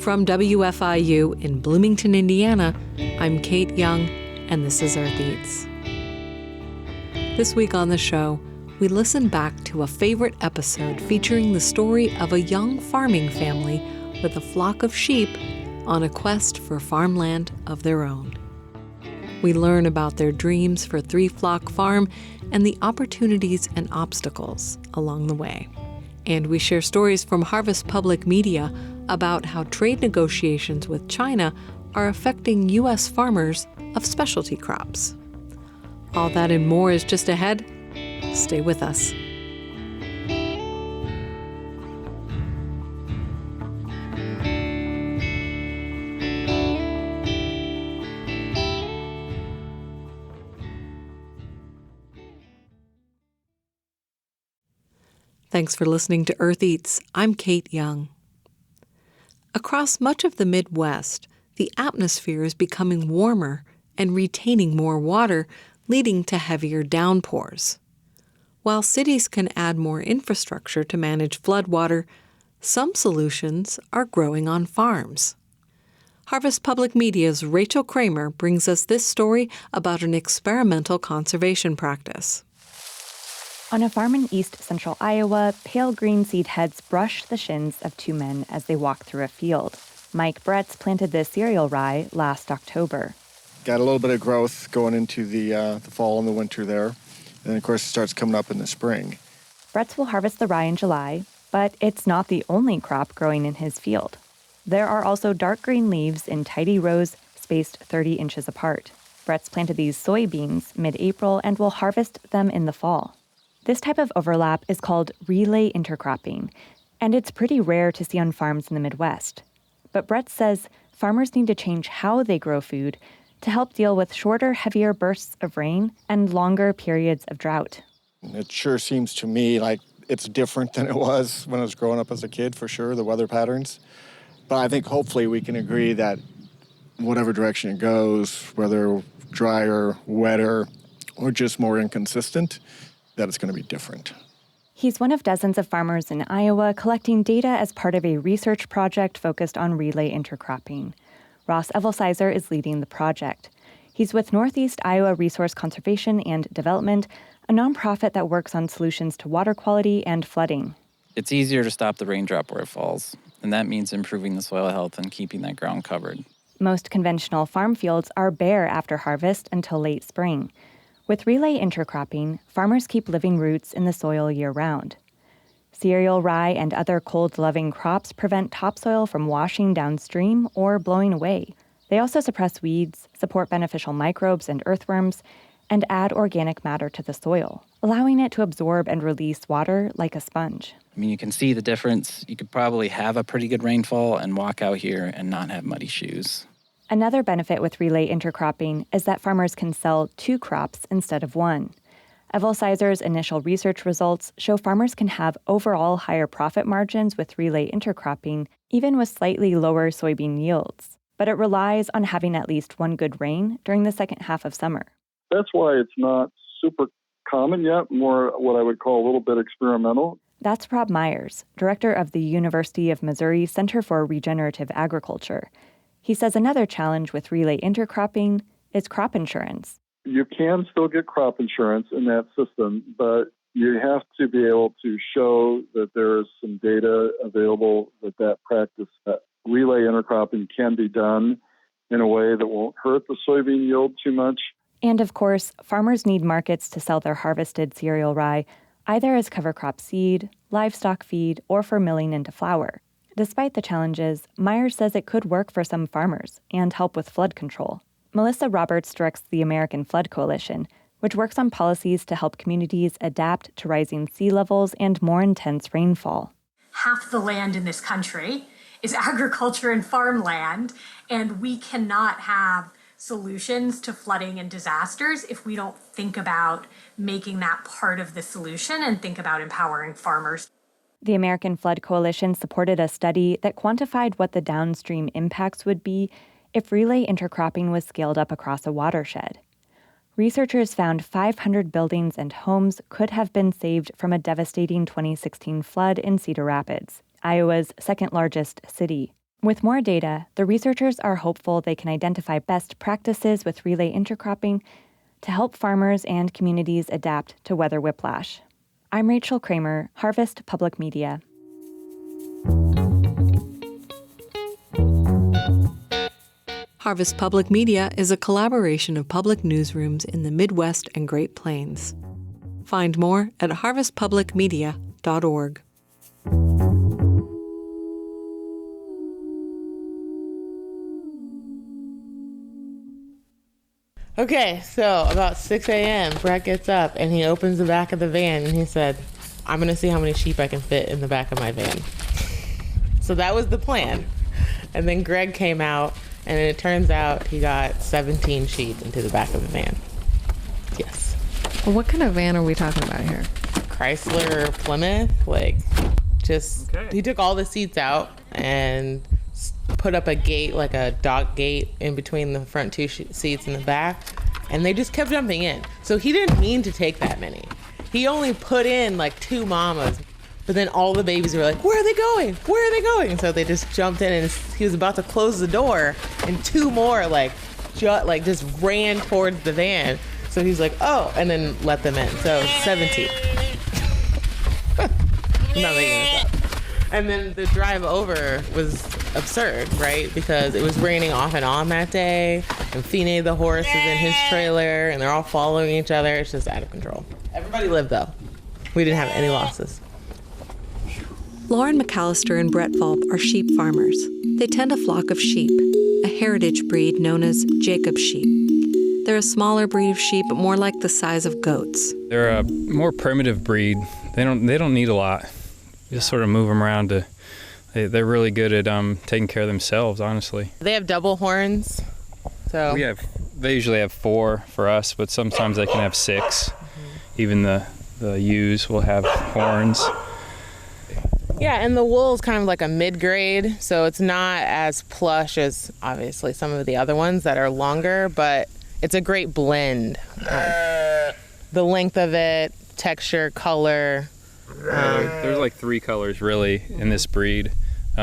From WFIU in Bloomington, Indiana, I'm Kate Young, and this is Earth Eats. This week on the show, we listen back to a favorite episode featuring the story of a young farming family with a flock of sheep on a quest for farmland of their own. We learn about their dreams for three-flock farm and the opportunities and obstacles along the way. And we share stories from Harvest Public Media about how trade negotiations with China are affecting U.S. farmers of specialty crops. All that and more is just ahead. Stay with us. Thanks for listening to Earth Eats. I'm Kate Young. Across much of the Midwest, the atmosphere is becoming warmer and retaining more water, leading to heavier downpours. While cities can add more infrastructure to manage floodwater, some solutions are growing on farms. Harvest Public Media's Rachel Kramer brings us this story about an experimental conservation practice. On a farm in east central Iowa, pale green seed heads brush the shins of two men as they walk through a field. Mike Bretz planted this cereal rye last October. Got a little bit of growth going into the fall and the winter there. And then, of course, it starts coming up in the spring. Bretz will harvest the rye in July, but it's not the only crop growing in his field. There are also dark green leaves in tidy rows spaced 30 inches apart. Bretz planted these soybeans mid-April and will harvest them in the fall. This type of overlap is called relay intercropping, and it's pretty rare to see on farms in the Midwest. But Bretz says farmers need to change how they grow food to help deal with shorter, heavier bursts of rain and longer periods of drought. It sure seems to me like it's different than it was when I was growing up as a kid, for sure, the weather patterns. But I think hopefully we can agree that whatever direction it goes, whether drier, wetter, or just more inconsistent, that it's going to be different. He's one of dozens of farmers in Iowa collecting data as part of a research project focused on relay intercropping. Ross Evelsizer is leading the project. He's with Northeast Iowa Resource Conservation and Development, a nonprofit that works on solutions to water quality and flooding. It's easier to stop the raindrop where it falls, and that means improving the soil health and keeping that ground covered. Most conventional farm fields are bare after harvest until late spring. With relay intercropping, farmers keep living roots in the soil year-round. Cereal rye and other cold-loving crops prevent topsoil from washing downstream or blowing away. They also suppress weeds, support beneficial microbes and earthworms, and add organic matter to the soil, allowing it to absorb and release water like a sponge. I mean, you can see the difference. You could probably have a pretty good rainfall and walk out here and not have muddy shoes. Another benefit with relay intercropping is that farmers can sell two crops instead of one. Evelsizer's initial research results show farmers can have overall higher profit margins with relay intercropping, even with slightly lower soybean yields. But it relies on having at least one good rain during the second half of summer. That's why it's not super common yet, more what I would call a little bit experimental. That's Rob Myers, director of the University of Missouri Center for Regenerative Agriculture. He says another challenge with relay intercropping is crop insurance. You can still get crop insurance in that system, but you have to be able to show that there is some data available that practice, that relay intercropping can be done in a way that won't hurt the soybean yield too much. And of course, farmers need markets to sell their harvested cereal rye, either as cover crop seed, livestock feed, or for milling into flour. Despite the challenges, Myers says it could work for some farmers and help with flood control. Melissa Roberts directs the American Flood Coalition, which works on policies to help communities adapt to rising sea levels and more intense rainfall. Half the land in this country is agriculture and farmland, and we cannot have solutions to flooding and disasters if we don't think about making that part of the solution and think about empowering farmers. The American Flood Coalition supported a study that quantified what the downstream impacts would be if relay intercropping was scaled up across a watershed. Researchers found 500 buildings and homes could have been saved from a devastating 2016 flood in Cedar Rapids, Iowa's second largest city. With more data, the researchers are hopeful they can identify best practices with relay intercropping to help farmers and communities adapt to weather whiplash. I'm Rachel Kramer, Harvest Public Media. Harvest Public Media is a collaboration of public newsrooms in the Midwest and Great Plains. Find more at harvestpublicmedia.org. Okay, so about 6 a.m., Brett gets up and he opens the back of the van and he said, I'm going to see how many sheep I can fit in the back of my van. So that was the plan. And then Greg came out and it turns out he got 17 sheep into the back of the van. Yes. Well, what kind of van are we talking about here? Chrysler Plymouth, he took all the seats out and put up a gate, like a dock gate in between the front two seats and the back, and they just kept jumping in. So he didn't mean to take that many. He only put in like 2 mamas, but then all the babies were like, where are they going? Where are they going? And so they just jumped in, and he was about to close the door, and 2 more just ran towards the van. So he's like, oh, and then let them in. So 17. Not making this up. And then the drive over was absurd, right? Because it was raining off and on that day, and Fine the horse is in his trailer, and they're all following each other. It's just out of control. Everybody lived, though. We didn't have any losses. Lauren McAllister and Brett Volp are sheep farmers. They tend a flock of sheep, a heritage breed known as Jacob sheep. They're a smaller breed of sheep, more like the size of goats. They're a more primitive breed. They don't need a lot. You just sort of move them around they're really good at taking care of themselves, honestly. They have double horns. So They usually have 4 for us, but sometimes they can have 6. Even the ewes will have horns. Yeah, and the wool is kind of like a mid-grade, so it's not as plush as obviously some of the other ones that are longer, but it's a great blend. The length of it, texture, color. There's like 3 colors really in this breed.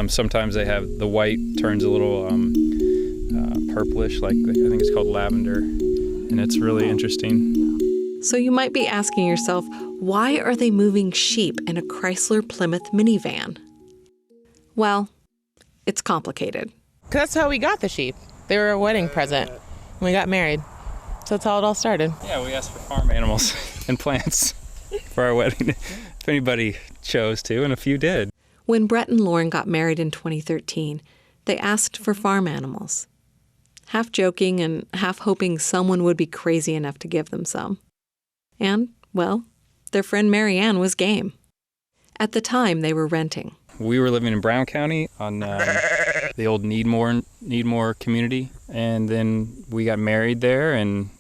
Sometimes they have the white turns a little purplish, like I think it's called lavender, and it's really interesting. So you might be asking yourself, why are they moving sheep in a Chrysler Plymouth minivan? Well, it's complicated. 'Cause that's how we got the sheep. They were a wedding present when we got married. So that's how it all started. Yeah, we asked for farm animals and plants for our wedding, if anybody chose to, and a few did. When Brett and Lauren got married in 2013, they asked for farm animals, half joking and half hoping someone would be crazy enough to give them some. And, well, their friend Marianne was game. At the time, they were renting. We were living in Brown County on the old Needmore community, and then we got married there and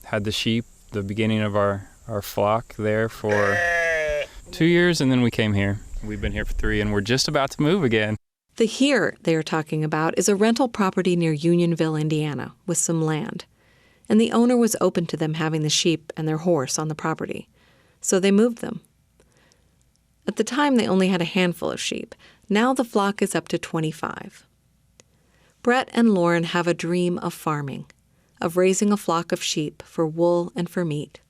had the sheep, the beginning of our flock there for 2 years, and then we came here. We've been here for 3, and we're just about to move again. The here they are talking about is a rental property near Unionville, Indiana, with some land. And the owner was open to them having the sheep and their horse on the property. So they moved them. At the time, they only had a handful of sheep. Now the flock is up to 25. Brett and Lauren have a dream of farming, of raising a flock of sheep for wool and for meat.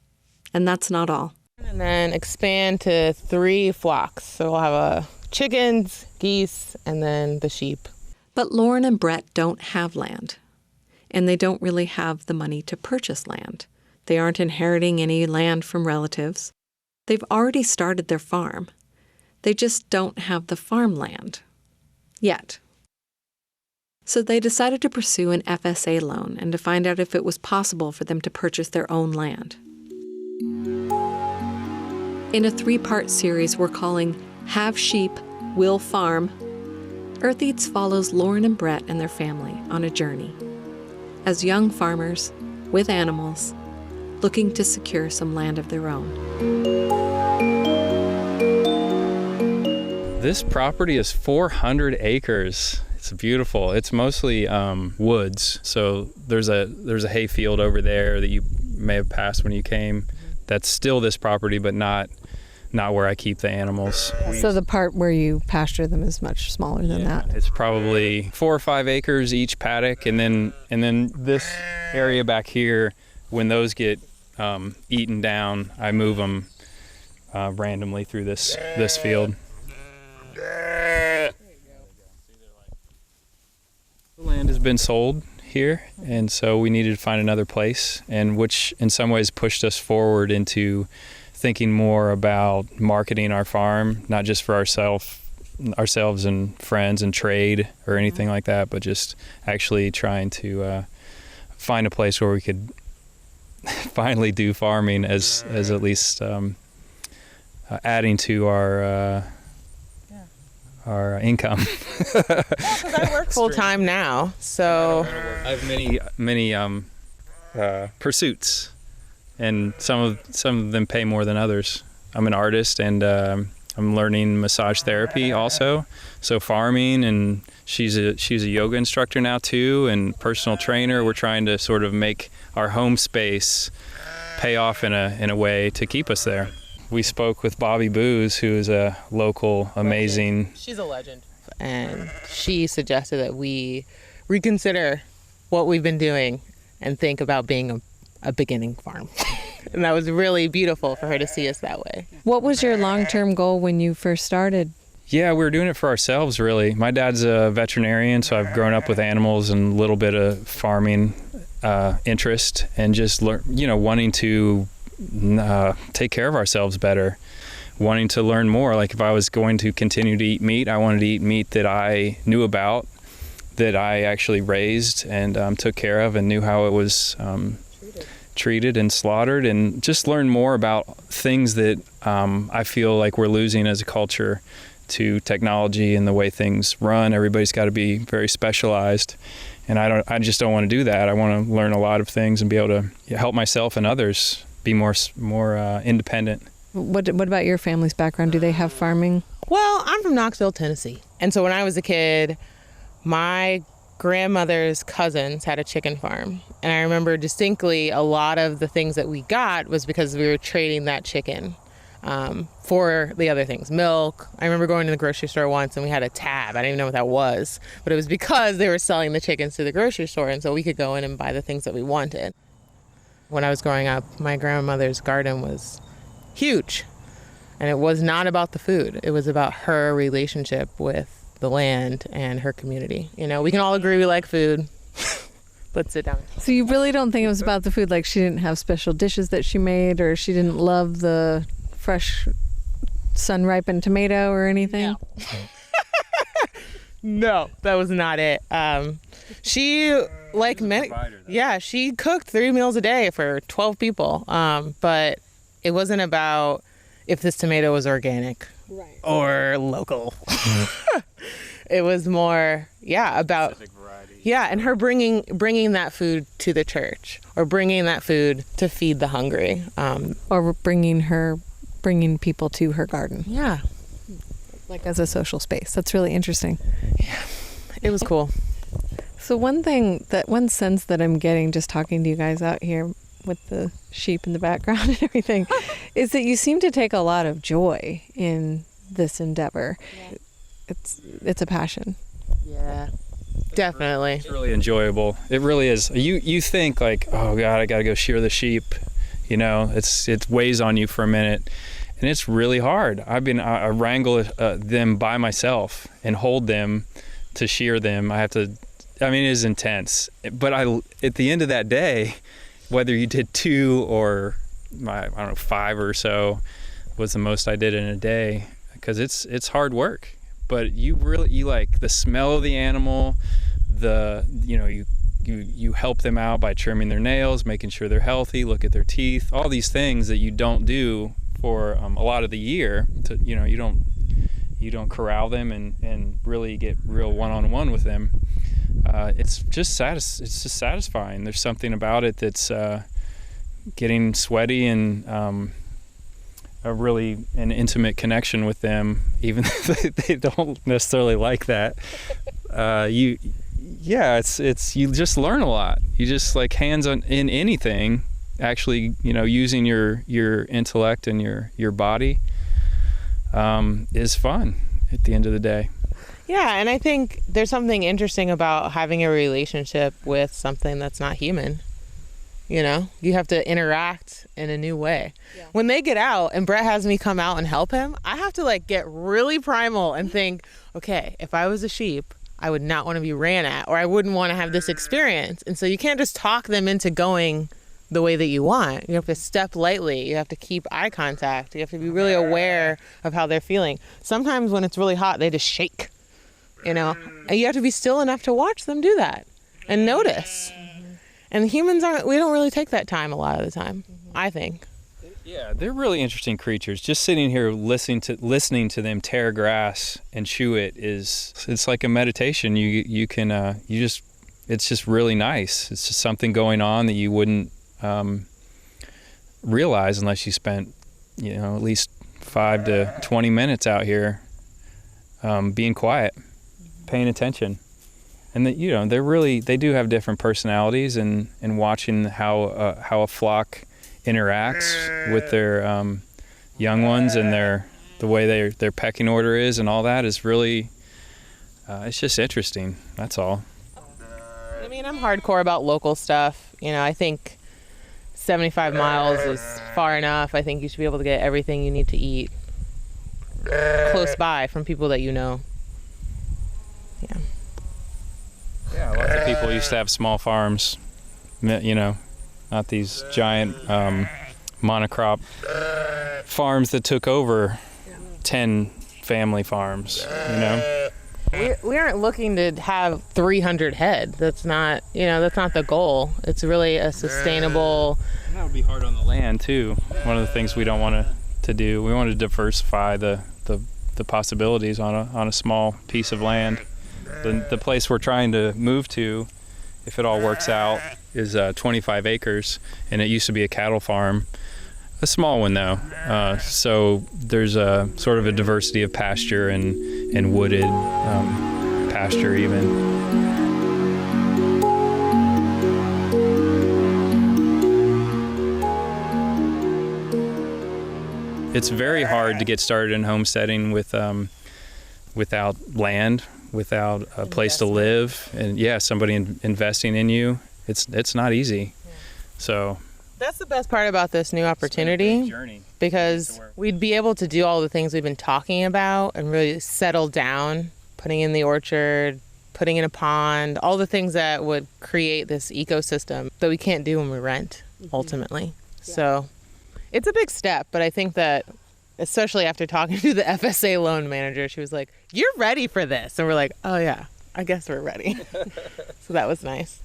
And that's not all. And then expand to 3 flocks. So we'll have chickens, geese, and then the sheep. But Lauren and Brett don't have land. And they don't really have the money to purchase land. They aren't inheriting any land from relatives. They've already started their farm. They just don't have the farmland. Yet. So they decided to pursue an FSA loan and to find out if it was possible for them to purchase their own land. In a 3-part series we're calling Have Sheep, Will Farm, Earth Eats follows Lauren and Brett and their family on a journey. As young farmers, with animals, looking to secure some land of their own. This property is 400 acres. It's beautiful. It's mostly woods. So there's a hay field over there that you may have passed when you came. That's still this property, but not not where I keep the animals. So the part where you pasture them is much smaller than that. It's probably 4 or 5 acres each paddock, and then this area back here, when those get eaten down, I move them randomly through this field. The land has been sold here, and so we needed to find another place, and which in some ways pushed us forward into thinking more about marketing our farm, not just for ourselves and friends and trade or anything like that, but just actually trying to find a place where we could finally do farming as at least adding to our income. Because I work full time now, so I have many pursuits, and some of them pay more than others. I'm an artist, and I'm learning massage therapy also. So farming, and she's a yoga instructor now too, and personal trainer. We're trying to sort of make our home space pay off in a way to keep us there. We spoke with Bobby Booz, who is a local amazing. She's a legend. And she suggested that we reconsider what we've been doing and think about being a beginning farm. And that was really beautiful for her to see us that way. What was your long-term goal when you first started? Yeah, we were doing it for ourselves, really. My dad's a veterinarian, so I've grown up with animals and a little bit of farming interest, and just wanting to take care of ourselves better, wanting to learn more. Like if I was going to continue to eat meat, I wanted to eat meat that I knew about, that I actually raised and took care of and knew how it was treated and slaughtered, and just learn more about things that I feel like we're losing as a culture to technology and the way things run. Everybody's got to be very specialized, and I just don't want to do that. I want to learn a lot of things and be able to help myself and others be more independent. What about your family's background? Do they have farming? Well, I'm from Knoxville, Tennessee. And so when I was a kid, my grandmother's cousins had a chicken farm. And I remember distinctly a lot of the things that we got was because we were trading that chicken for the other things. Milk. I remember going to the grocery store once and we had a tab. I didn't even know what that was. But it was because they were selling the chickens to the grocery store, and so we could go in and buy the things that we wanted. When I was growing up, my grandmother's garden was huge. And it was not about the food. It was about her relationship with the land and her community. You know, we can all agree we like food. Let's sit down. So you really don't think it was about the food? Like she didn't have special dishes that she made, or she didn't love the fresh sun-ripened tomato or anything? No, that was not it. She, like many, she cooked 3 meals a day for 12 people. But it wasn't about if this tomato was organic or local. It was more, about and her bringing that food to the church, or bringing that food to feed the hungry, or bringing people to her garden. Yeah, like as a social space. That's really interesting. Yeah, it was cool. So one sense that I'm getting just talking to you guys out here with the sheep in the background and everything is that you seem to take a lot of joy in this endeavor. Yeah. It's a passion. Yeah, definitely. It's really enjoyable. It really is. You think like, oh God, I got to go shear the sheep. You know, it weighs on you for a minute, and it's really hard. I wrangle them by myself and hold them to shear them. It is intense. But at the end of that day, whether you did 2 or 5 or so was the most I did in a day, because it's hard work. But you like the smell of the animal, you help them out by trimming their nails, making sure they're healthy, look at their teeth, all these things that you don't do for a lot of the year. You don't corral them and really get real one-on-one with them. It's just satisfying. There's something about it that's getting sweaty and an intimate connection with them, even though they don't necessarily like that. You just learn a lot. You just like hands-on in anything, actually, using your intellect and your body. is fun at the end of the day. Yeah, and I think there's something interesting about having a relationship with something that's not human. You know, you have to interact in a new way. Yeah. When they get out and Brett has me come out and help him, I have to like get really primal and think, okay, if I was a sheep, I would not want to be ran at, or I wouldn't want to have this experience. And so you can't just talk them into going the way that you want. You have to step lightly. You have to keep eye contact. You have to be really aware of how they're feeling. Sometimes when it's really hot, they just shake, you know, and you have to be still enough to watch them do that and notice. And humans we don't really take that time a lot of the time, I think. Yeah, they're really interesting creatures. Just sitting here listening to them tear grass and chew it's like a meditation. It's just really nice. It's just something going on that you wouldn't realize unless you spent, at least 5 to 20 minutes out here being quiet, paying attention. And that they do have different personalities, and watching how a flock interacts with their young ones and the way their pecking order is and all that is really it's just interesting. That's all. I mean, I'm hardcore about local stuff. I think 75 miles is far enough. I think you should be able to get everything you need to eat close by from people that you know. Yeah. Yeah, lots of people used to have small farms, not these giant monocrop farms that took over 10 family farms, We aren't looking to have 300 head. That's not the goal. It's really a sustainable... And that would be hard on the land, too. One of the things we don't want to do, we want to diversify the possibilities on a small piece of land. The place we're trying to move to, if it all works out, is 25 acres, and it used to be a cattle farm. A small one, though. So there's a sort of a diversity of pasture and wooded pasture even. It's very hard to get started in homesteading without land, without a place to live, and somebody investing in you. It's not easy. So that's the best part about this new opportunity, because we'd be able to do all the things we've been talking about and really settle down, putting in the orchard, putting in a pond, all the things that would create this ecosystem that we can't do when we rent, ultimately. Yeah. So it's a big step, but I think that, especially after talking to the FSA loan manager, she was like, "You're ready for this." And we're like, "Oh yeah, I guess we're ready." So that was nice.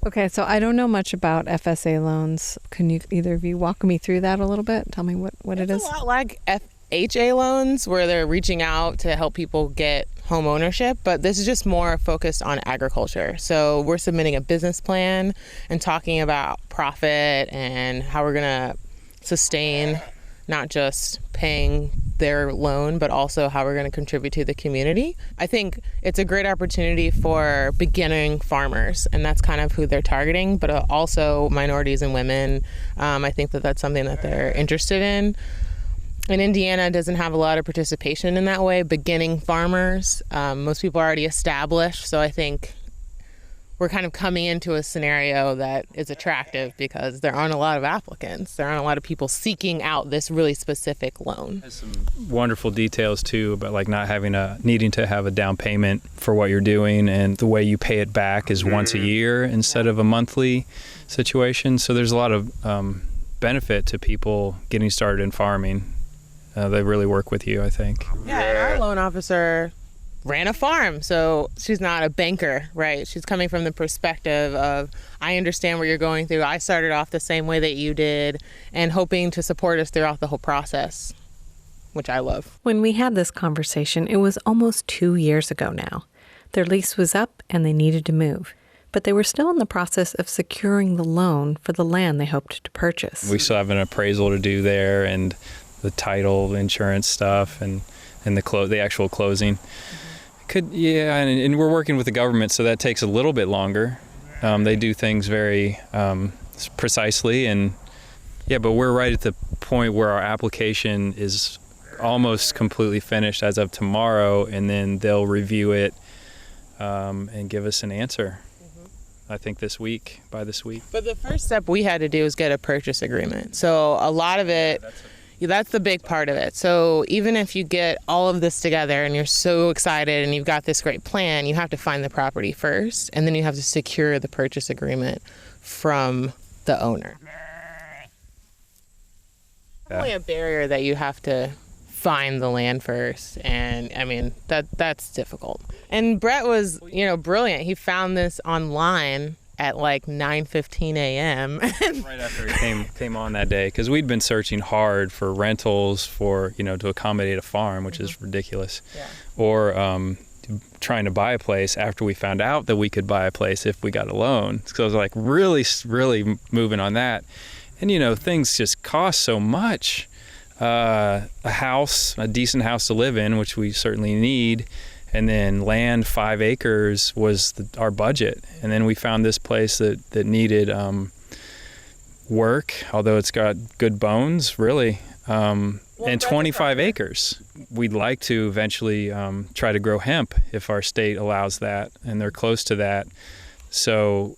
Okay, so I don't know much about FSA loans. Can you either of you walk me through that a little bit? Tell me what it is. It's a lot like FHA loans, where they're reaching out to help people get home ownership, but this is just more focused on agriculture. So we're submitting a business plan and talking about profit and how we're going to sustain not just paying their loan, but also how we're going to contribute to the community. I think it's a great opportunity for beginning farmers, and that's kind of who they're targeting, but also minorities and women. I think that that's something that they're interested in. And Indiana doesn't have a lot of participation in that way, beginning farmers. Most people are already established, so I think we're kind of coming into a scenario that is attractive because there aren't a lot of applicants. There aren't a lot of people seeking out this really specific loan. There's some wonderful details too about like not needing to have a down payment for what you're doing, and the way you pay it back is once a year instead of a monthly situation. So there's a lot of benefit to people getting started in farming. They really work with you, I think. Yeah, and our loan officer ran a farm, so she's not a banker, right? She's coming from the perspective of, I understand what you're going through. I started off the same way that you did, and hoping to support us throughout the whole process, which I love. When we had this conversation, it was almost 2 years ago now. Their lease was up and they needed to move, but they were still in the process of securing the loan for the land they hoped to purchase. We still have an appraisal to do there, and the title, insurance stuff, and the actual closing. And we're working with the government, so that takes a little bit longer. They do things very precisely, but we're right at the point where our application is almost completely finished as of tomorrow, and then they'll review it and give us an answer. I think by this week. But the first step we had to do was get a purchase agreement. So a lot of it, that's the big part of it. So even if you get all of this together and you're so excited and you've got this great plan, you have to find the property first, and then you have to secure the purchase agreement from the owner. Definitely a barrier that you have to find the land first, and I mean that's difficult. And Brett was, brilliant. He found this online at like 9:15 a.m. right after he came on that day, because we'd been searching hard for rentals for to accommodate a farm, which is ridiculous, or trying to buy a place after we found out that we could buy a place if we got a loan. So I was like really moving on that, and things just cost so much. A decent house to live in, which we certainly need, and then land 5 acres was our budget. And then we found this place that needed work, although it's got good bones, really, and 25 acres. We'd like to eventually try to grow hemp if our state allows that, and they're close to that. So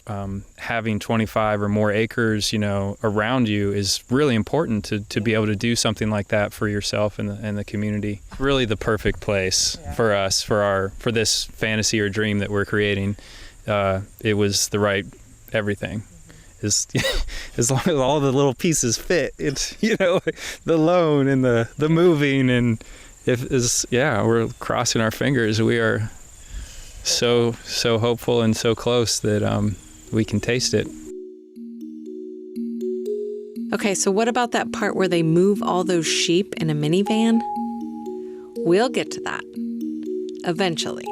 having 25 or more acres, around you is really important to be able to do something like that for yourself and the community. Really the perfect place for us, for this fantasy or dream that we're creating. It was the right everything. As long as all the little pieces fit, it's, the loan and the moving, and we're crossing our fingers. We are so hopeful and so close that we can taste it. Okay, so what about that part where they move all those sheep in a minivan? We'll get to that eventually.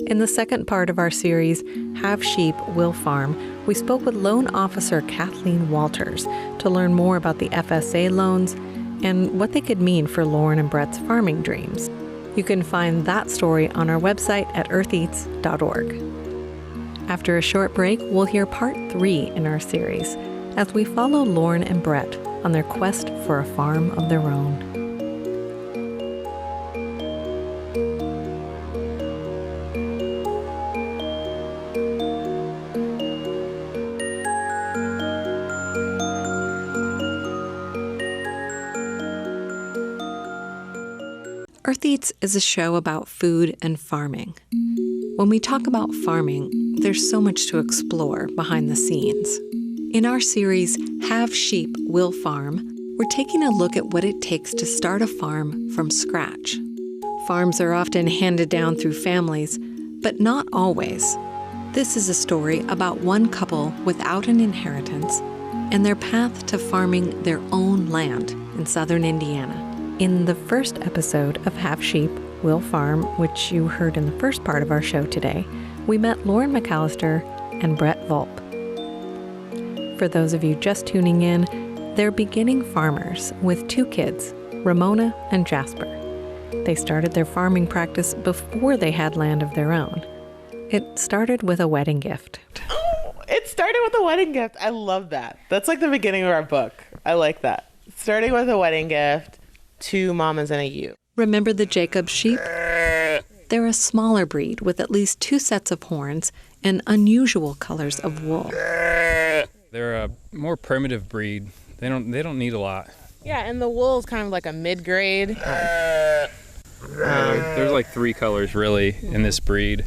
In the second part of our series, Have Sheep, Will Farm, we spoke with loan officer Kathleen Walters to learn more about the FSA loans and what they could mean for Lauren and Brett's farming dreams. You can find that story on our website at eartheats.org. After a short break, we'll hear part 3 in our series as we follow Lauren and Brett on their quest for a farm of their own. Earth Eats is a show about food and farming. When we talk about farming, there's so much to explore behind the scenes. In our series, Have Sheep, Will Farm, we're taking a look at what it takes to start a farm from scratch. Farms are often handed down through families, but not always. This is a story about one couple without an inheritance and their path to farming their own land in southern Indiana. In the first episode of Have Sheep, Will Farm, which you heard in the first part of our show today, we met Lauren McAllister and Brett Volp. For those of you just tuning in, they're beginning farmers with 2 kids, Ramona and Jasper. They started their farming practice before they had land of their own. It started with a wedding gift. Oh, it started with a wedding gift. I love that. That's like the beginning of our book. I like that. Starting with a wedding gift, 2 mamas and a ewe. Remember the Jacob sheep? They're a smaller breed with at least 2 sets of horns and unusual colors of wool. They're a more primitive breed. They don't need a lot. Yeah, and the wool is kind of like a mid-grade. There's like 3 colors really in this breed.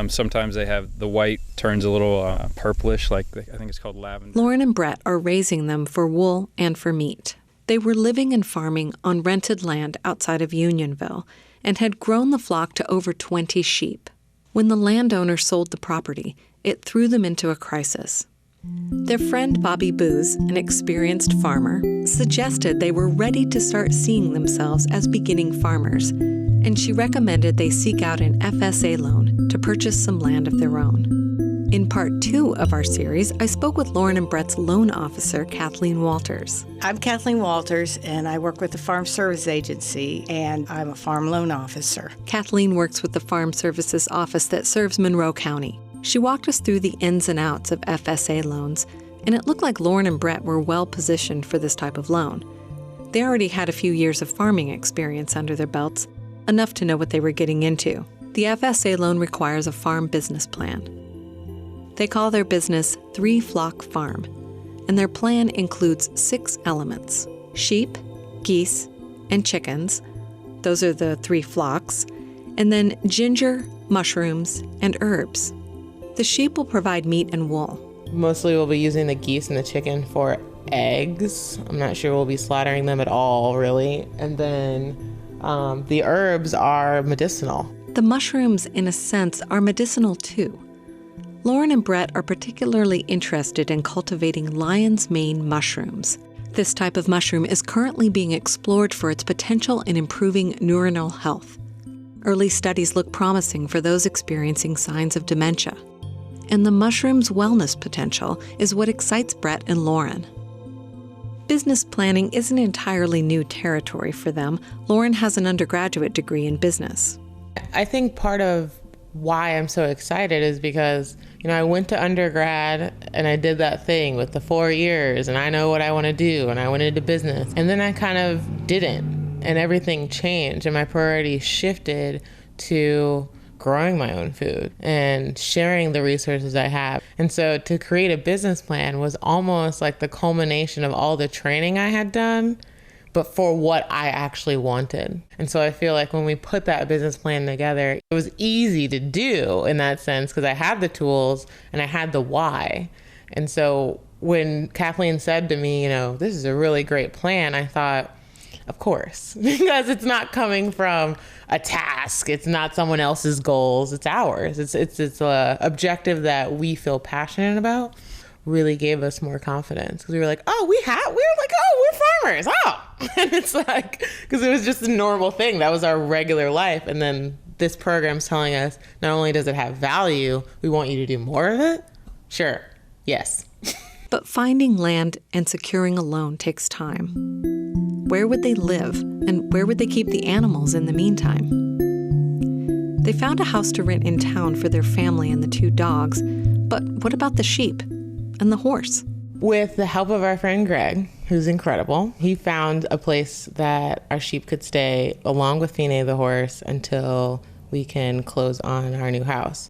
Sometimes they have the white turns a little purplish, like I think it's called lavender. Lauren and Brett are raising them for wool and for meat. They were living and farming on rented land outside of Unionville and had grown the flock to over 20 sheep. When the landowner sold the property, it threw them into a crisis. Their friend Bobby Booz, an experienced farmer, suggested they were ready to start seeing themselves as beginning farmers, and she recommended they seek out an FSA loan to purchase some land of their own. In part 2 of our series, I spoke with Lauren and Brett's loan officer, Kathleen Walters. I'm Kathleen Walters, and I work with the Farm Service Agency, and I'm a farm loan officer. Kathleen works with the Farm Services office that serves Monroe County. She walked us through the ins and outs of FSA loans, and it looked like Lauren and Brett were well positioned for this type of loan. They already had a few years of farming experience under their belts, enough to know what they were getting into. The FSA loan requires a farm business plan. They call their business 3 Flock Farm, and their plan includes 6 elements: sheep, geese, and chickens. Those are the 3 flocks. And then ginger, mushrooms, and herbs. The sheep will provide meat and wool. Mostly we'll be using the geese and the chicken for eggs. I'm not sure we'll be slaughtering them at all, really. And then the herbs are medicinal. The mushrooms, in a sense, are medicinal too. Lauren and Brett are particularly interested in cultivating lion's mane mushrooms. This type of mushroom is currently being explored for its potential in improving neuronal health. Early studies look promising for those experiencing signs of dementia. And the mushroom's wellness potential is what excites Brett and Lauren. Business planning isn't entirely new territory for them. Lauren has an undergraduate degree in business. I think part of why I'm so excited is because, I went to undergrad and I did that thing with the 4 years and I know what I want to do and I went into business. And then I kind of didn't, and everything changed and my priorities shifted to growing my own food and sharing the resources I have. And so to create a business plan was almost like the culmination of all the training I had done, but for what I actually wanted. And so I feel like when we put that business plan together, it was easy to do in that sense because I had the tools and I had the why. And so when Kathleen said to me, this is a really great plan, I thought, of course, because it's not coming from a task. It's not someone else's goals. It's ours. It's a objective that we feel passionate about. Really gave us more confidence because we were like, we're farmers. And it's like, because it was just a normal thing. That was our regular life. And then this program's telling us not only does it have value, we want you to do more of it. Sure. Yes. But finding land and securing a loan takes time. Where would they live, and where would they keep the animals in the meantime? They found a house to rent in town for their family and the 2 dogs, but what about the sheep and the horse? With the help of our friend Greg, who's incredible, he found a place that our sheep could stay along with Fine the horse until we can close on our new house.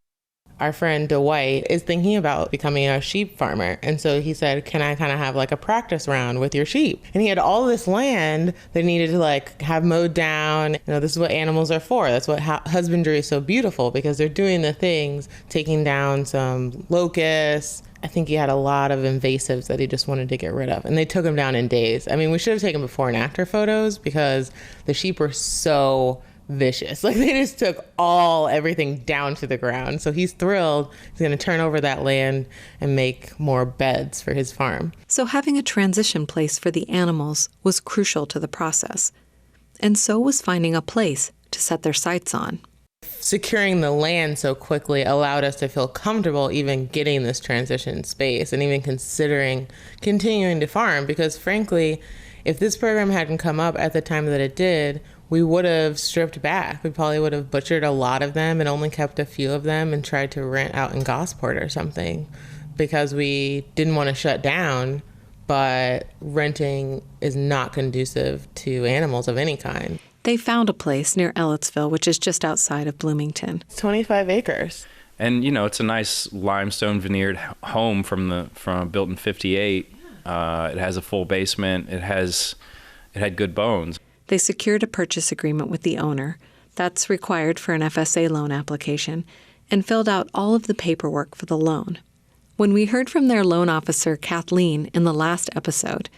Our friend Dwight is thinking about becoming a sheep farmer. And so he said, can I kind of have like a practice round with your sheep? And he had all this land that needed to have mowed down. This is what animals are for. That's what husbandry is so beautiful, because they're doing the things, taking down some locusts. I think he had a lot of invasives that he just wanted to get rid of. And they took him down in days. I mean, we should have taken before and after photos because the sheep were so vicious. They just took everything down to the ground. So he's thrilled. He's going to turn over that land and make more beds for his farm. So having a transition place for the animals was crucial to the process. And so was finding a place to set their sights on. Securing the land so quickly allowed us to feel comfortable even getting this transition space and even considering continuing to farm, because frankly, if this program hadn't come up at the time that it did, we would have stripped back. We probably would have butchered a lot of them and only kept a few of them and tried to rent out in Gosport or something, because we didn't want to shut down, but renting is not conducive to animals of any kind. They found a place near Ellettsville, which is just outside of Bloomington. It's 25 acres. And, it's a nice limestone veneered home from built in 58. It has a full basement. It had good bones. They secured a purchase agreement with the owner. That's required for an FSA loan application, and filled out all of the paperwork for the loan. When we heard from their loan officer, Kathleen, in the last episode,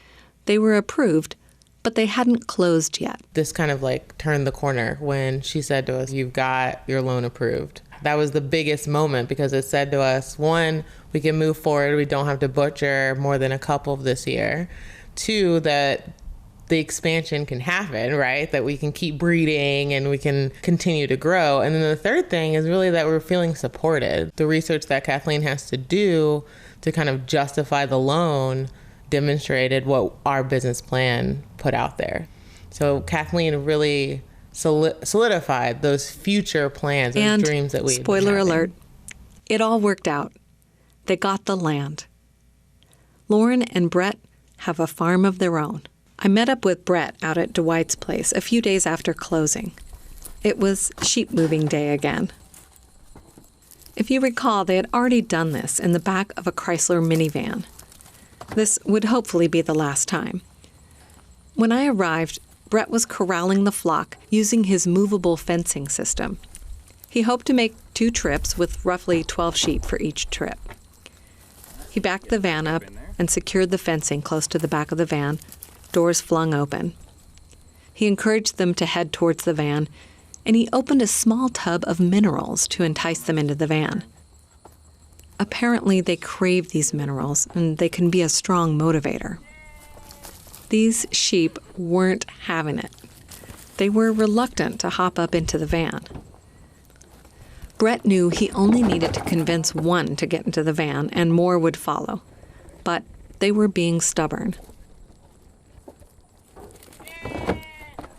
they were approved, but they hadn't closed yet. This kind of turned the corner when she said to us, you've got your loan approved. That was the biggest moment because it said to us, 1, we can move forward. We don't have to butcher more than a couple this year. 2, that the expansion can happen, right? That we can keep breeding and we can continue to grow. And then the third thing is really that we're feeling supported. The research that Kathleen has to do to kind of justify the loan demonstrated what our business plan put out there. So Kathleen really solidified those future plans and dreams that we had. Spoiler alert, it all worked out. They got the land. Lauren and Brett have a farm of their own. I met up with Brett out at Dwight's place a few days after closing. It was sheep moving day again. If you recall, they had already done this in the back of a Chrysler minivan. This would hopefully be the last time. When I arrived, Brett was corralling the flock using his movable fencing system. He hoped to make 2 trips with roughly 12 sheep for each trip. He backed the van up and secured the fencing close to the back of the van, doors flung open. He encouraged them to head towards the van, and he opened a small tub of minerals to entice them into the van. Apparently, they crave these minerals, and they can be a strong motivator. These sheep weren't having it. They were reluctant to hop up into the van. Brett knew he only needed to convince one to get into the van, and more would follow. But they were being stubborn.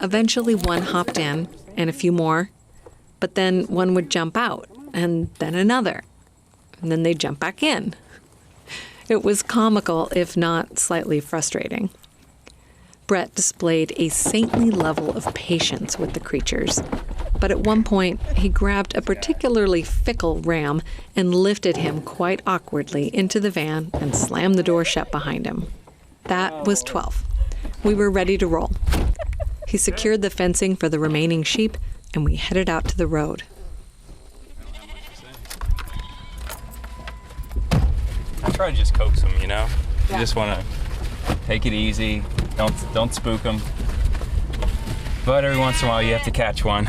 Eventually, one hopped in, and a few more, but then one would jump out, and then another, and then they'd jump back in. It was comical, if not slightly frustrating. Brett displayed a saintly level of patience with the creatures, but at one point he grabbed a particularly fickle ram and lifted him quite awkwardly into the van and slammed the door shut behind him. That was 12. We were ready to roll. He secured the fencing for the remaining sheep, and we headed out to the road. I try to just coax them, you know? You just want to take it easy. Don't spook them. But every once in a while, you have to catch one.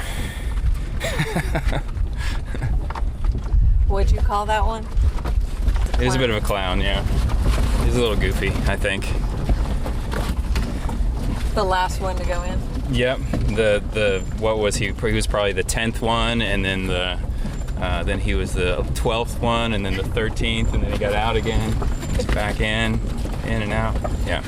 What'd you call that one? He was a bit of a clown, yeah. He's a little goofy, I think. The last one to go in? Yep. What was he? He was probably the 10th one, and then he was the 12th one, and then the 13th, and then he got out again. He's back in and out. Yeah.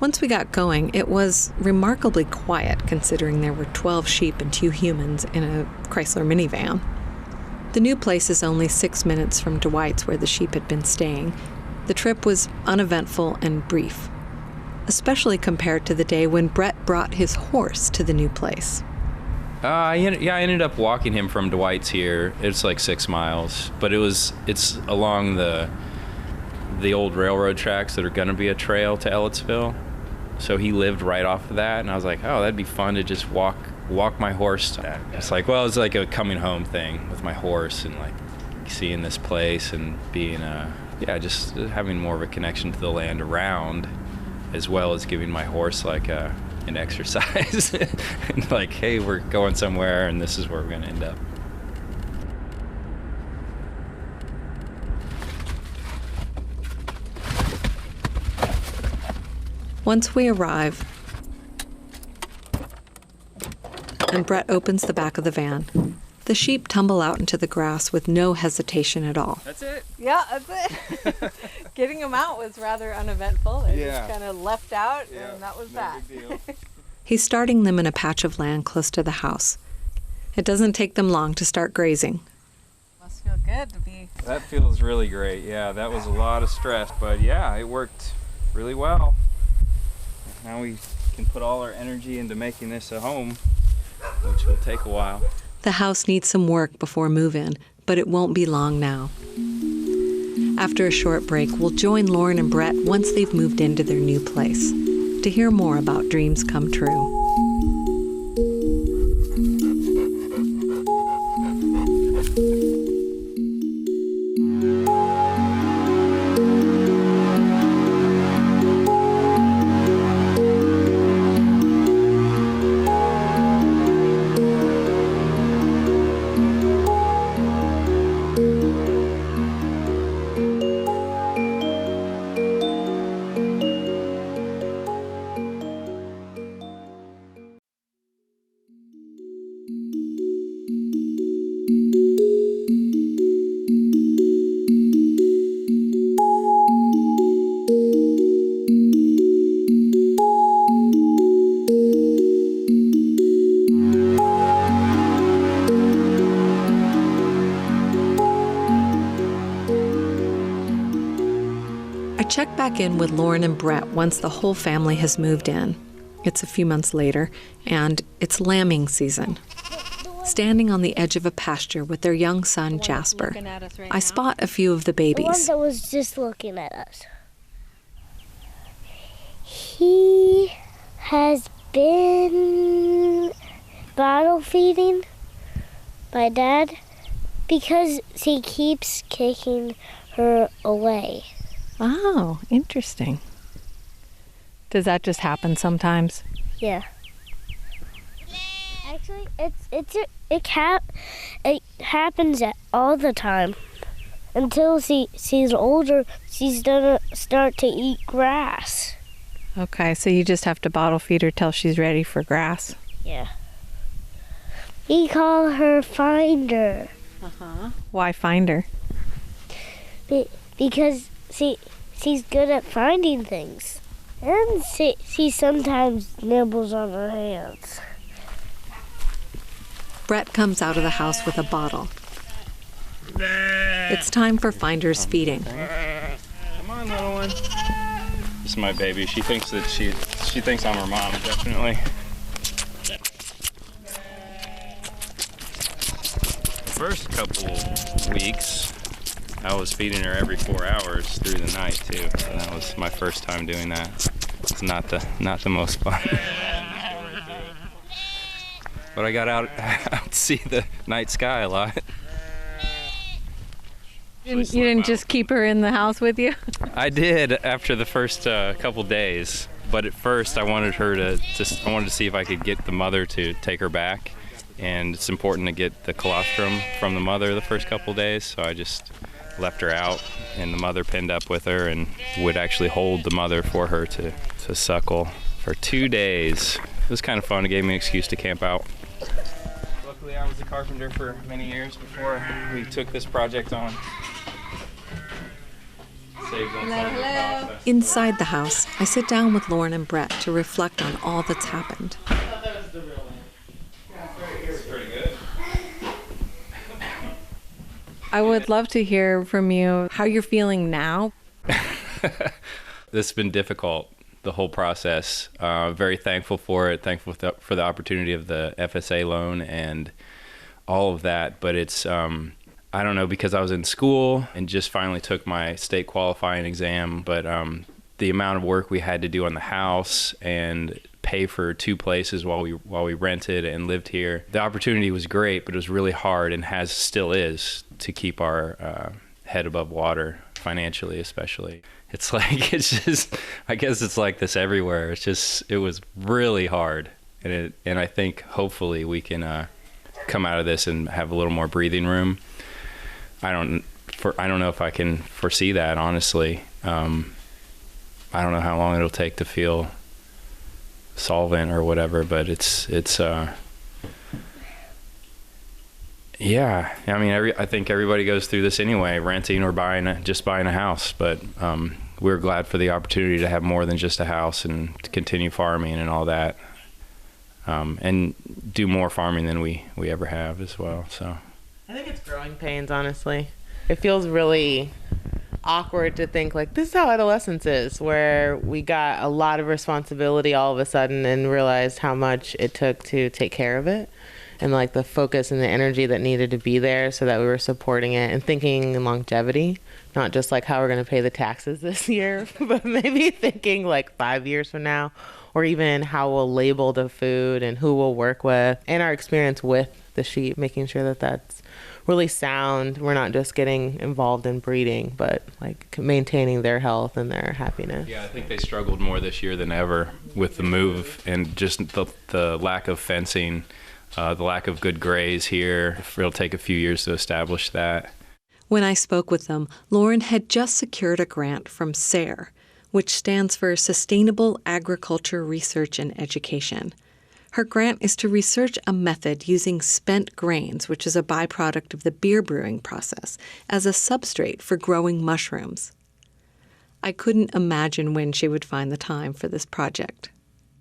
Once we got going, it was remarkably quiet considering there were 12 sheep and 2 humans in a Chrysler minivan. The new place is only 6 minutes from Dwight's where the sheep had been staying. The trip was uneventful and brief, especially compared to the day when Brett brought his horse to the new place. I ended up walking him from Dwight's here. It's like 6 miles, but it's along the old railroad tracks that are going to be a trail to Ellettsville. So he lived right off of that, and I was like, oh, that'd be fun to just walk my horse. It's like, well, it's like a coming home thing with my horse, and like seeing this place and being just having more of a connection to the land around, as well as giving my horse like an exercise. And like, hey, we're going somewhere, and this is where we're going to end up. Once we arrive, and Brett opens the back of the van, the sheep tumble out into the grass with no hesitation at all. That's it? Yeah, that's it. Getting them out was rather uneventful. They just kind of left out, and that was that. Big deal. He's starting them in a patch of land close to the house. It doesn't take them long to start grazing. Must feel good to be... That feels really great. Yeah, that was a lot of stress, but yeah, it worked really well. Now we can put all our energy into making this a home, which will take a while. The house needs some work before move-in, but it won't be long now. After a short break, we'll join Lauren and Brett once they've moved into their new place to hear more about dreams come true. check back in with Lauren and Brett once the whole family has moved in. It's a few months later, and it's lambing season. Standing on the edge of a pasture with their young son, Jasper, I spot a few of the babies. The one that was just looking at us. He has been bottle feeding my dad because he keeps kicking her away. Oh, interesting. Does that just happen sometimes? Yeah. Actually, it happens all the time. Until she's older, she's gonna start to eat grass. Okay, so you just have to bottle feed her till she's ready for grass. Yeah. We call her Finder. Why Finder? Because she's good at finding things. And she sometimes nibbles on her hands. Brett comes out of the house with a bottle. It's time for Finder's feeding. Come on, little one. This is my baby. She thinks that she thinks I'm her mom, definitely. First couple weeks, I was feeding her every 4 hours through the night too. So that was my first time doing that. It's not the most fun. But I got out to see the night sky a lot. You didn't just keep her in the house with you? I did after the first couple days, but at first I wanted her to see if I could get the mother to take her back, and it's important to get the colostrum from the mother the first couple days, so I just left her out, and the mother pinned up with her and would actually hold the mother for her to suckle for 2 days. It was kind of fun. It gave me an excuse to camp out. Luckily, I was a carpenter for many years before we took this project on. Inside the house, I sit down with Lauren and Brett to reflect on all that's happened. I would love to hear from you how you're feeling now. This has been difficult, the whole process. Very thankful for it, thankful for the opportunity of the FSA loan and all of that, but it's I don't know, because I was in school and just finally took my state qualifying exam, but the amount of work we had to do on the house and pay for 2 places while we rented and lived here. The opportunity was great, but it was really hard, and still is, to keep our head above water financially, especially. It's just I guess it's like this everywhere. It was really hard, and I think hopefully we can come out of this and have a little more breathing room. I don't know if I can foresee that, honestly. I don't know how long it'll take to feel solvent or whatever, but it's yeah. I mean, I think everybody goes through this anyway, renting or buying a house. But we're glad for the opportunity to have more than just a house and to continue farming and all that, and do more farming than we ever have as well. So. I think it's growing pains, honestly. It feels really awkward to think like this is how adolescence is, where we got a lot of responsibility all of a sudden and realized how much it took to take care of it, and like the focus and the energy that needed to be there so that we were supporting it and thinking in longevity, not just like how we're going to pay the taxes this year, but maybe thinking like 5 years from now, or even how we'll label the food and who we'll work with, and our experience with the sheep, making sure that that's really sound. We're not just getting involved in breeding, but like maintaining their health and their happiness. Yeah, I think they struggled more this year than ever with the move and just the lack of fencing, the lack of good graze here. It'll take a few years to establish that. When I spoke with them, Lauren had just secured a grant from SARE, which stands for Sustainable Agriculture Research and Education. Her grant is to research a method using spent grains, which is a byproduct of the beer brewing process, as a substrate for growing mushrooms. I couldn't imagine when she would find the time for this project.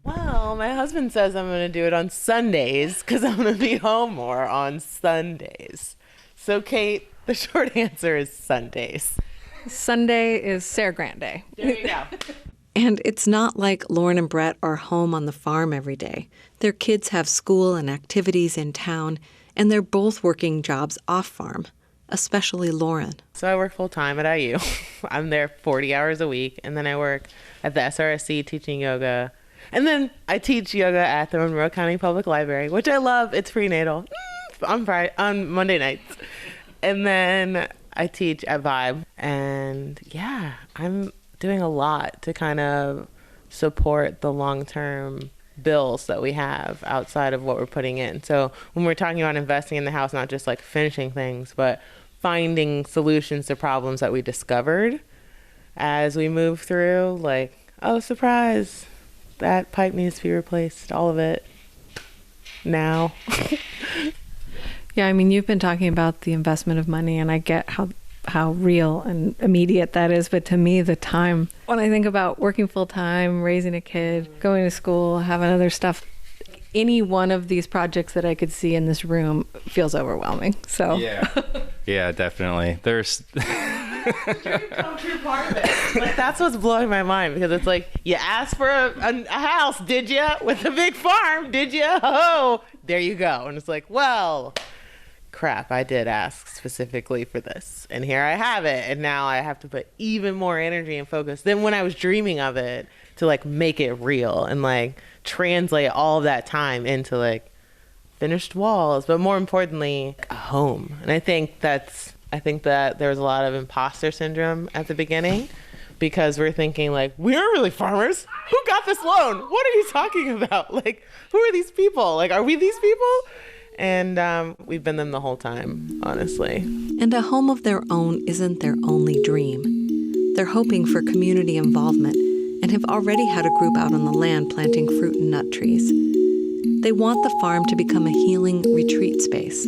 Well, my husband says I'm going to do it on Sundays because I'm going to be home more on Sundays. So, Kate, the short answer is Sundays. Sunday is Sarah Grant Day. There you go. And it's not like Lauren and Brett are home on the farm every day. Their kids have school and activities in town, and they're both working jobs off farm, especially Lauren. So I work full time at IU. I'm there 40 hours a week, and then I work at the SRSC teaching yoga. And then I teach yoga at the Monroe County Public Library, which I love. It's prenatal on Monday nights. And then I teach at Vibe. And yeah, I'm doing a lot to kind of support the long-term bills that we have outside of what we're putting in. So when we're talking about investing in the house, not just like finishing things, but finding solutions to problems that we discovered as we move through, like, oh, surprise, that pipe needs to be replaced, all of it now. Yeah, I mean, you've been talking about the investment of money, and I get how real and immediate that is. But to me, the time, when I think about working full time, raising a kid, going to school, having other stuff, any one of these projects that I could see in this room feels overwhelming. So yeah, definitely. There's come true part of it. Like, that's what's blowing my mind, because it's like, you asked for a house, did you? With a big farm, did you? Oh, there you go. And it's like, well, crap, I did ask specifically for this, and here I have it, and now I have to put even more energy and focus than when I was dreaming of it to like make it real and like translate all of that time into like finished walls, but more importantly, a home. And I think that there was a lot of imposter syndrome at the beginning, because we're thinking like, we aren't really farmers. Who got this loan? What are you talking about? Like, who are these people? Like, are we these people? And we've been them the whole time, honestly. And a home of their own isn't their only dream. They're hoping for community involvement and have already had a group out on the land planting fruit and nut trees. They want the farm to become a healing retreat space.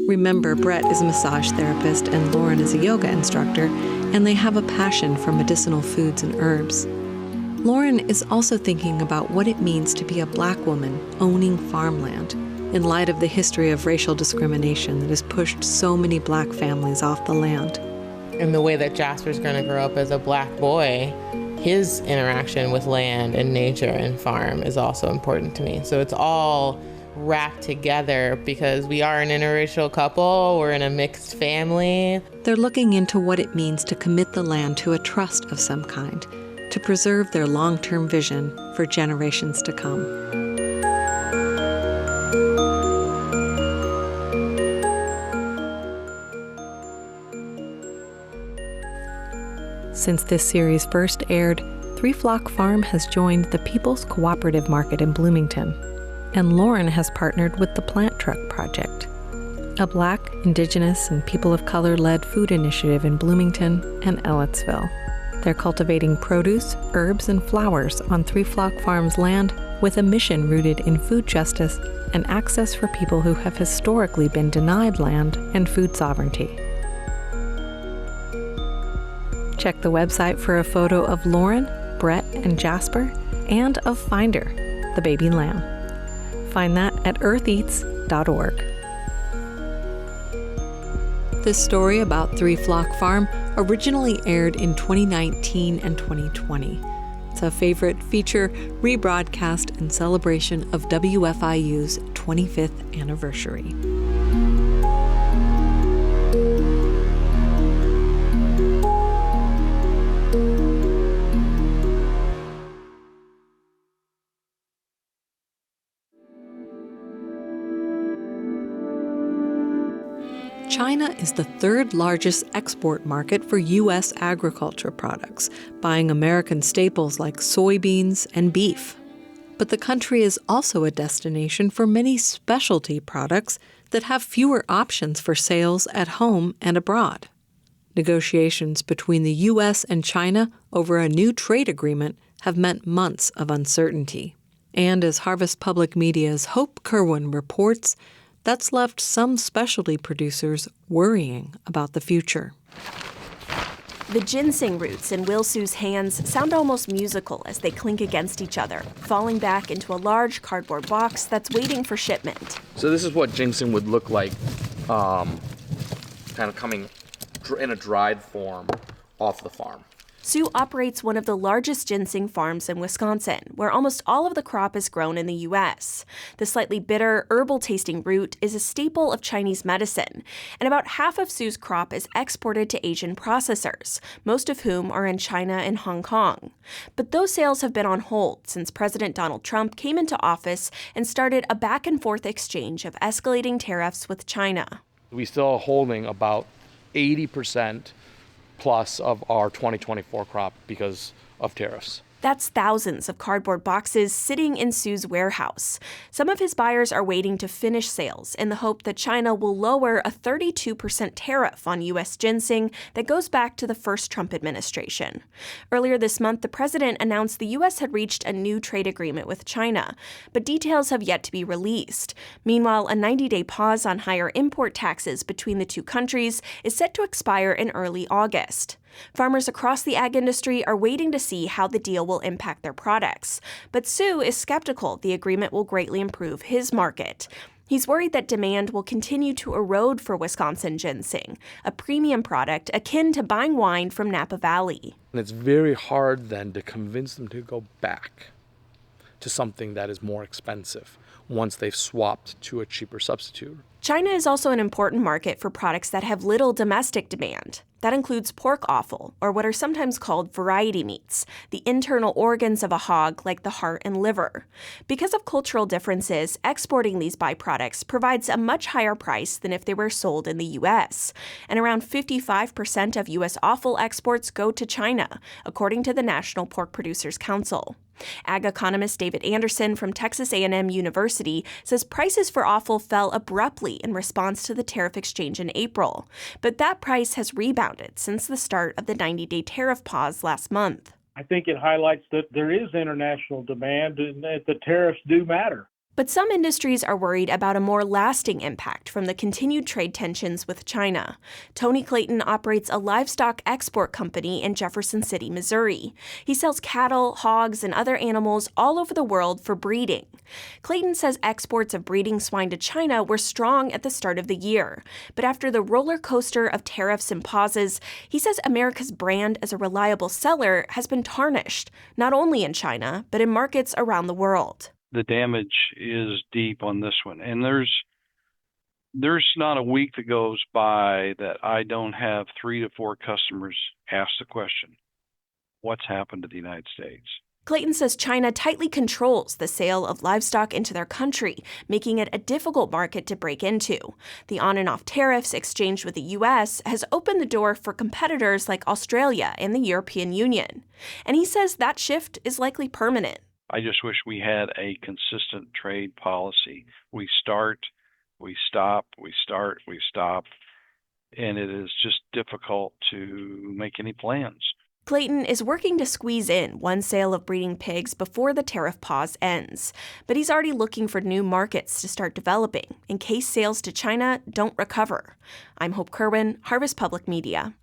Remember, Brett is a massage therapist and Lauren is a yoga instructor, and they have a passion for medicinal foods and herbs. Lauren is also thinking about what it means to be a Black woman owning farmland, in light of the history of racial discrimination that has pushed so many Black families off the land. And the way that Jasper's going to grow up as a Black boy, his interaction with land and nature and farm is also important to me. So it's all wrapped together, because we are an interracial couple, we're in a mixed family. They're looking into what it means to commit the land to a trust of some kind, to preserve their long-term vision for generations to come. Since this series first aired, Three Flock Farm has joined the People's Cooperative Market in Bloomington, and Lauren has partnered with the Plant Truck Project, a Black, Indigenous, and people of color-led food initiative in Bloomington and Ellettsville. They're cultivating produce, herbs, and flowers on Three Flock Farm's land with a mission rooted in food justice and access for people who have historically been denied land and food sovereignty. Check the website for a photo of Lauren, Brett, and Jasper, and of Finder, the baby lamb. Find that at eartheats.org. This story about Three Flock Farm originally aired in 2019 and 2020. It's a favorite feature rebroadcast in celebration of WFIU's 25th anniversary. China is the third largest export market for U.S. agriculture products, buying American staples like soybeans and beef. But the country is also a destination for many specialty products that have fewer options for sales at home and abroad. Negotiations between the U.S. and China over a new trade agreement have meant months of uncertainty. And as Harvest Public Media's Hope Kerwin reports, that's left some specialty producers worrying about the future. The ginseng roots in Will Sue's hands sound almost musical as they clink against each other, falling back into a large cardboard box that's waiting for shipment. So this is what ginseng would look like, kind of coming in a dried form off the farm. Sue operates one of the largest ginseng farms in Wisconsin, where almost all of the crop is grown in the U.S. The slightly bitter, herbal-tasting root is a staple of Chinese medicine, and about half of Sue's crop is exported to Asian processors, most of whom are in China and Hong Kong. But those sales have been on hold since President Donald Trump came into office and started a back-and-forth exchange of escalating tariffs with China. We still are holding about 80% plus of our 2024 crop because of tariffs. That's thousands of cardboard boxes sitting in Sue's warehouse. Some of his buyers are waiting to finish sales in the hope that China will lower a 32% tariff on U.S. ginseng that goes back to the first Trump administration. Earlier this month, the president announced the U.S. had reached a new trade agreement with China, but details have yet to be released. Meanwhile, a 90-day pause on higher import taxes between the two countries is set to expire in early August. Farmers across the ag industry are waiting to see how the deal will impact their products. But Sue is skeptical the agreement will greatly improve his market. He's worried that demand will continue to erode for Wisconsin ginseng, a premium product akin to buying wine from Napa Valley. And it's very hard then to convince them to go back to something that is more expensive once they've swapped to a cheaper substitute. China is also an important market for products that have little domestic demand. That includes pork offal, or what are sometimes called variety meats, the internal organs of a hog like the heart and liver. Because of cultural differences, exporting these byproducts provides a much higher price than if they were sold in the U.S. And around 55% of U.S. offal exports go to China, according to the National Pork Producers Council. Ag economist David Anderson from Texas A&M University says prices for offal fell abruptly in response to the tariff exchange in April, but that price has rebounded since the start of the 90-day tariff pause last month. I think it highlights that there is international demand and that the tariffs do matter. But some industries are worried about a more lasting impact from the continued trade tensions with China. Tony Clayton operates a livestock export company in Jefferson City, Missouri. He sells cattle, hogs, and other animals all over the world for breeding. Clayton says exports of breeding swine to China were strong at the start of the year. But after the roller coaster of tariffs and pauses, he says America's brand as a reliable seller has been tarnished, not only in China, but in markets around the world. The damage is deep on this one. And there's not a week that goes by that I don't have 3 to 4 customers ask the question, what's happened to the United States? Clayton says China tightly controls the sale of livestock into their country, making it a difficult market to break into. The on and off tariffs exchanged with the U.S. has opened the door for competitors like Australia and the European Union. And he says that shift is likely permanent. I just wish we had a consistent trade policy. We start, we stop, we start, we stop, and it is just difficult to make any plans. Clayton is working to squeeze in one sale of breeding pigs before the tariff pause ends, but he's already looking for new markets to start developing in case sales to China don't recover. I'm Hope Kerwin, Harvest Public Media.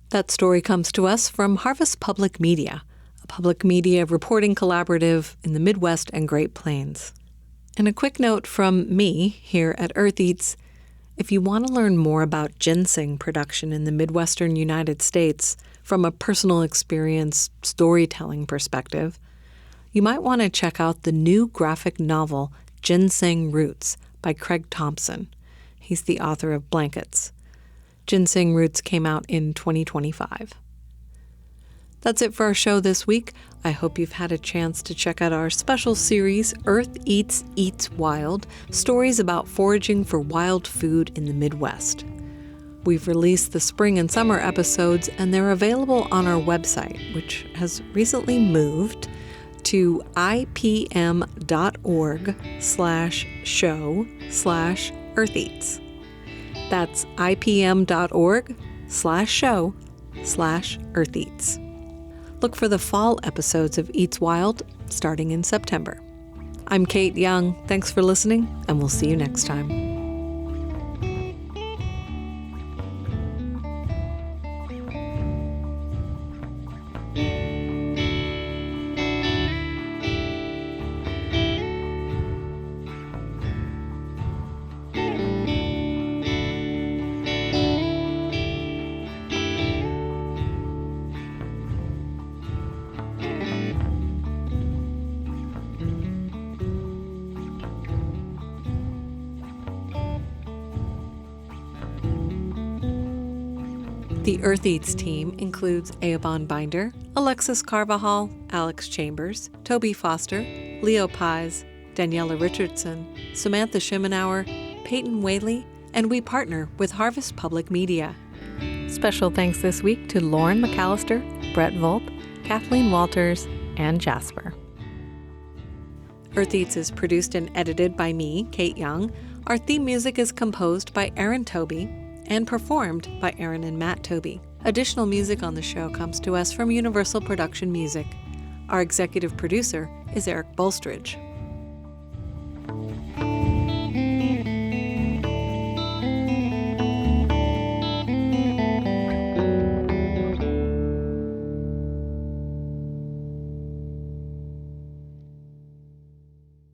That story comes to us from Harvest Public Media, a public media reporting collaborative in the Midwest and Great Plains. And a quick note from me here at Earth Eats: if you want to learn more about ginseng production in the Midwestern United States from a personal experience storytelling perspective, you might want to check out the new graphic novel Ginseng Roots by Craig Thompson. He's the author of Blankets. Ginseng Roots came out in 2025. That's it for our show this week. I hope you've had a chance to check out our special series, Earth Eats, Eats Wild, stories about foraging for wild food in the Midwest. We've released the spring and summer episodes, and they're available on our website, which has recently moved to ipm.org/show/eartheats. That's ipm.org/show/eartheats. Look for the fall episodes of Eats Wild starting in September. I'm Kate Young. Thanks for listening, and we'll see you next time. The Earth Eats team includes Eobon Binder, Alexis Carvajal, Alex Chambers, Toby Foster, Leo Pies, Daniela Richardson, Samantha Shimenauer, Peyton Whaley, and we partner with Harvest Public Media. Special thanks this week to Lauren McAllister, Brett Volp, Kathleen Walters, and Jasper. Earth Eats is produced and edited by me, Kate Young. Our theme music is composed by Aaron Toby and performed by Aaron and Matt Toby. Additional music on the show comes to us from Universal Production Music. Our executive producer is Eric Bolstridge.